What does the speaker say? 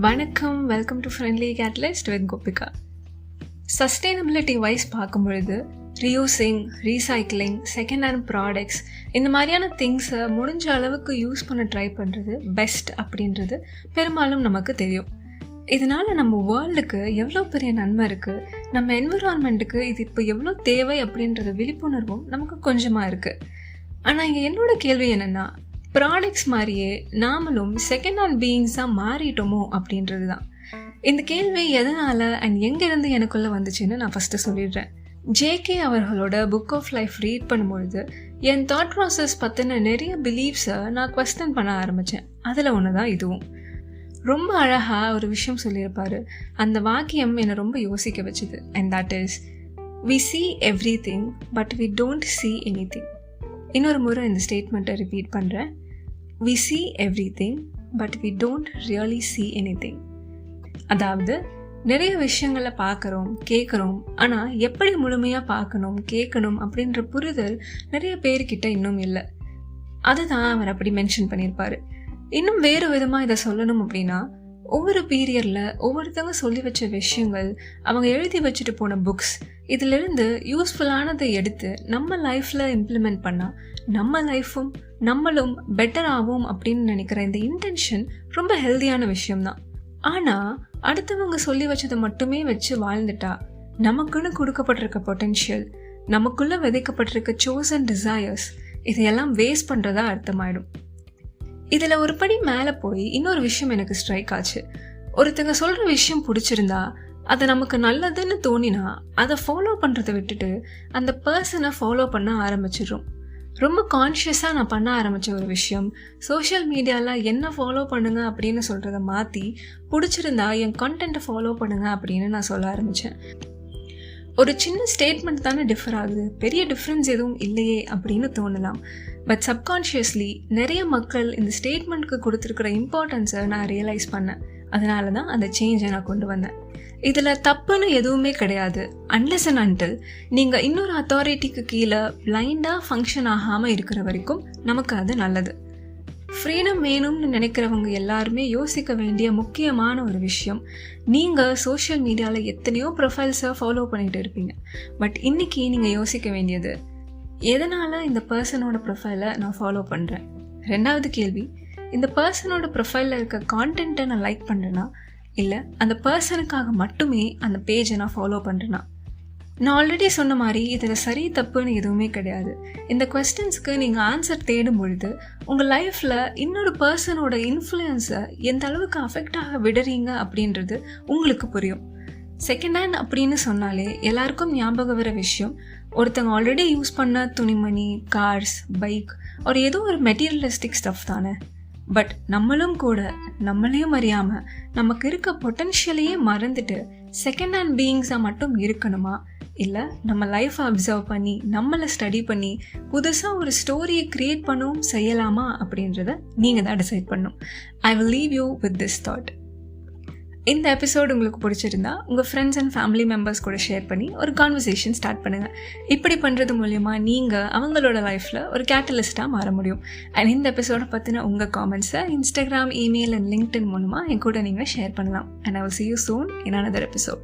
வணக்கம், welcome to friendly catalyst with Gopika. Sustainability wise பார்க்கும்பொழுது reusing, recycling, second hand products இந்த மாதிரியான திங்ஸை முடிஞ்ச அளவுக்கு யூஸ் பண்ண ட்ரை பண்ணுறது பெஸ்ட் அப்படின்றது பெரும்பாலும் நமக்கு தெரியும். இதனால் நம்ம வேர்ல்டுக்கு எவ்வளோ பெரிய நன்மை இருக்குது, நம்ம என்விரான்மெண்ட்டுக்கு இது இப்போ எவ்வளோ தேவை அப்படின்றது விழிப்புணர்வும் நமக்கு கொஞ்சமாக இருக்குது. ஆனால் இங்கே என்னோட கேள்வி என்னென்னா, ப்ராடக்ட்ஸ் மாதிரியே நாமளும் செகண்ட் ஹேண்ட் பீயிங்ஸாக மாறிட்டோமோ அப்படின்றது தான். இந்த கேள்வி எதனால் அண்ட் எங்கேருந்து எனக்குள்ளே வந்துச்சுன்னு நான் ஃபஸ்ட்டு சொல்லிடுறேன். ஜேகே அவர்களோட புக் ஆஃப் லைஃப் ரீட் பண்ணும்பொழுது என் தாட் ப்ராசஸ் பற்றின நிறைய பிலீஃப்ஸை நான் குவெஸ்டன் பண்ண ஆரம்பித்தேன். அதில் ஒன்று தான் இதுவும். ரொம்ப அழகாக ஒரு விஷயம் சொல்லியிருப்பார். அந்த வாக்கியம் என்னை ரொம்ப யோசிக்க வச்சுது. And that is, we see everything but we don't see anything. இன்னொரு முறை இந்த ஸ்டேட்மெண்ட்டை ரிப்பீட் பண்ணுறேன். We see everything but we don't really see anything. அதாவது நிறைய விஷயங்களை பார்க்குறோம், கேட்குறோம், ஆனால் எப்படி முழுமையாக பார்க்கணும், கேட்கணும் அப்படின்ற புரிதல் நிறைய பேர்கிட்ட இன்னும் இல்லை. அதுதான் அவர் அப்படி மென்ஷன் பண்ணியிருப்பார். இன்னும் வேறு விதமாக இதை சொல்லணும் அப்படின்னா, ஒவ்வொரு பீரியடில் ஒவ்வொருத்தவங்க சொல்லி வச்ச விஷயங்கள், அவங்க எழுதி வச்சுட்டு போன புக்ஸ், இதிலிருந்து யூஸ்ஃபுல்லானதை எடுத்து நம்ம லைஃப்பில் இம்ப்ளிமெண்ட் பண்ணால் நம்ம லைஃப்பும் நம்மளும் பெட்டர் ஆகும் அப்படின்னு நினைக்கிற இந்த இன்டென்ஷன் ரொம்ப ஹெல்தியான விஷயம்தான். ஆனால் அடுத்தவங்க சொல்லி வச்சதை மட்டுமே வச்சு வாழ்ந்துட்டா நமக்குன்னு கொடுக்கப்பட்டிருக்க பொட்டென்ஷியல், நமக்குள்ளே விதைக்கப்பட்டிருக்க சோசன் டிசையர்ஸ் இதையெல்லாம் வேஸ்ட் பண்ணுறதா அர்த்தமாயிடும். இதில் ஒரு படி மேலே போய் இன்னொரு விஷயம் எனக்கு ஸ்ட்ரைக் ஆச்சு. ஒருத்தங்க சொல்கிற விஷயம் பிடிச்சிருந்தா, அதை நமக்கு நல்லதுன்னு தோணினா அதை ஃபாலோ பண்ணுறதை விட்டுட்டு அந்த பர்சனை ஃபாலோ பண்ண ஆரம்பிச்சிடுறோம். ரொம்ப கான்ஷியஸாக நான் பண்ண ஆரம்பித்த ஒரு விஷயம், சோஷியல் மீடியாவில் என்ன ஃபாலோ பண்ணுங்க அப்படின்னு சொல்கிறத மாற்றி பிடிச்சிருந்தா என் கண்டென்ட்டை ஃபாலோ பண்ணுங்க அப்படின்னு நான் சொல்ல ஆரம்பித்தேன். ஒரு சின்ன ஸ்டேட்மெண்ட் தானே டிஃபர் ஆகுது, பெரிய டிஃப்ரென்ஸ் எதுவும் இல்லையே அப்படின்னு தோணலாம். பட் சப்கான்ஷியஸ்லி நிறைய மக்கள் இந்த ஸ்டேட்மெண்ட்க்கு கொடுத்துருக்கிற இம்பார்ட்டன்ஸை நான் ரியலைஸ் பண்ணேன். அதனால தான் அந்த சேஞ்சை நான் கொண்டு வந்தேன். இதில் தப்புன்னு எதுவுமே கிடையாது, அன்லெஸ் அண்ட் அன்டில் நீங்கள் இன்னொரு அத்தாரிட்டிக்கு கீழே பிளைண்டாக ஃபங்க்ஷன் ஆகாமல் இருக்கிற வரைக்கும் நமக்கு அது நல்லது. ஃப்ரீடம் வேணும்னு நினைக்கிறவங்க எல்லாருமே யோசிக்க வேண்டிய முக்கியமான ஒரு விஷயம், நீங்கள் சோஷியல் மீடியாவில் எத்தனையோ ப்ரொஃபைல்ஸை ஃபாலோ பண்ணிகிட்டு இருப்பீங்க. பட் இன்றைக்கி நீங்கள் யோசிக்க வேண்டியது, எதனால் இந்த பர்சனோட ப்ரொஃபைலை நான் ஃபாலோ பண்ணுறேன். ரெண்டாவது கேள்வி, இந்த பர்சனோட ப்ரொஃபைலில் இருக்க கான்டென்ட்டை நான் லைக் பண்ணுறேன்னா, இல்லை அந்த பர்சனுக்காக மட்டுமே அந்த பேஜை நான் ஃபாலோ பண்ணுறேன்னா. நான் ஆல்ரெடி சொன்ன மாதிரி இதில் சரி தப்புன்னு எதுவுமே கிடையாது. இந்த குவெஸ்டன்ஸ்க்கு நீங்கள் ஆன்சர் தேடும் பொழுது உங்கள் லைஃப்பில் இன்னொரு பர்சனோட இன்ஃப்ளூயன்ஸை எந்த அளவுக்கு அஃபெக்ட் ஆக விடுறீங்க அப்படின்றது உங்களுக்கு புரியும். செகண்ட் ஹேண்ட் அப்படின்னு சொன்னாலே எல்லாருக்கும் ஞாபகம் வர விஷயம், ஒருத்தங்க ஆல்ரெடி யூஸ் பண்ண துணிமணி, கார்ஸ், பைக், ஒரு ஏதோ ஒரு மெட்டீரியலிஸ்டிக் ஸ்டஃப் தானே. பட் நம்மளும் கூட நம்மளையும் அறியாமல் நமக்கு இருக்க பொட்டென்ஷியலையே மறந்துட்டு செகண்ட் ஹேண்ட் பீயிங்ஸாக மட்டும் இருக்கணுமா, இல்லை நம்ம லைஃப்பை அப்சர்வ் பண்ணி நம்மளை ஸ்டடி பண்ணி புதுசாக ஒரு ஸ்டோரியை க்ரியேட் பண்ணவும் செய்யலாமா அப்படின்றத நீங்கள் தான் டிசைட் பண்ணணும். I will leave you with this thought. இந்த எபிசோடு உங்களுக்கு பிடிச்சிருந்தா உங்கள் ஃப்ரெண்ட்ஸ் அண்ட் ஃபேமிலி மெம்பர்ஸ் கூட ஷேர் பண்ணி ஒரு கான்வர்சேஷன் ஸ்டார்ட் பண்ணுங்கள். இப்படி பண்ணுறது மூலமா நீங்கள் அவங்களோட லைஃப்பில் ஒரு கேட்டலிஸ்ட்டாக மாற முடியும். அண்ட் இந்த எபிசோடை பற்றின உங்கள் காமெண்ட்ஸை இன்ஸ்டாகிராம், இமெயில் அண்ட் லிங்க்டின் மூலமாக என் கூட நீங்கள் ஷேர் பண்ணலாம். And I will see you soon in another episode.